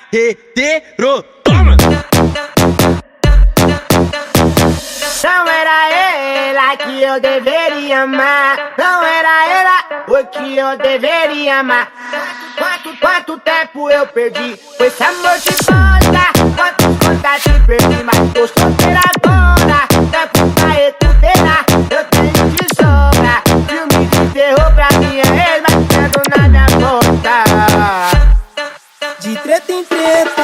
Carreteiro, toma! Não era ela que eu deveria amar. Não era ela o que eu deveria amar. Quanto tempo eu perdi com esse amor de bosta. Quantos contatos perdi, mas tô solteira agora. Tempo pra recuperar, eu tenho de sobra. Filme de terror pra minha ex, batendo na minha porta. De treta em treta,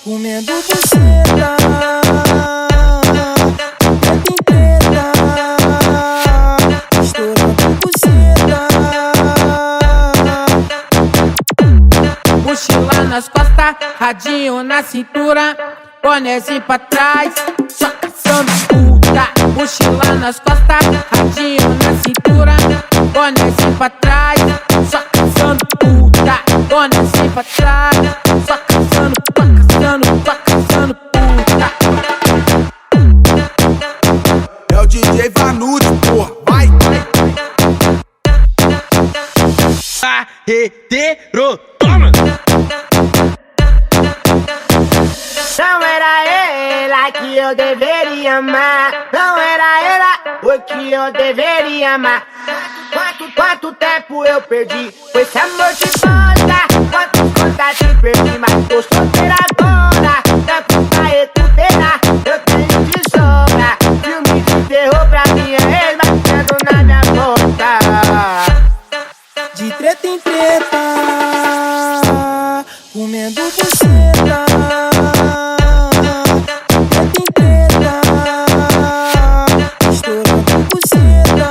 comendo buceta. Treta em treta, estourando buceta. Mochila nas costas, radinho na cintura, bonézinho pra trás, só caçando puta. Mochila nas costas, radinho na cintura, bonézinho pra trás, só caçando puta. Bonézinho pra trás, só caçando, caçando puta. É o DJ Vanucci, porra, vai! Carreteiro, toma! Não era ela que eu deveria amar. Não era ela o que eu deveria amar. Quanto tempo eu perdi com esse amor de bosta. Quantos contatos perdi, mas tô solteira agora. Tempo pra recuperar, eu tenho de sobra. Filme de terror pra minha ex, batendo na minha porta. De treta em treta, comendo buceta. Treta em treta, estourando buceta.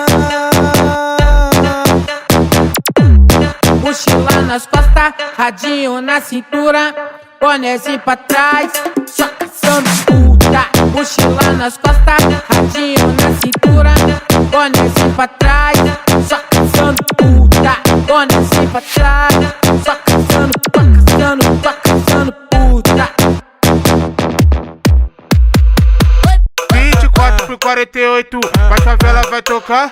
Mochila nas costas, radinho na cintura, bonézinho pra trás, só caçando puta. Mochila nas costas, radinho na cintura, bonézinho pra trás, só caçando puta. Bonézinho pra trás, só caçando puta. 24 por 48, a favela vai tocar.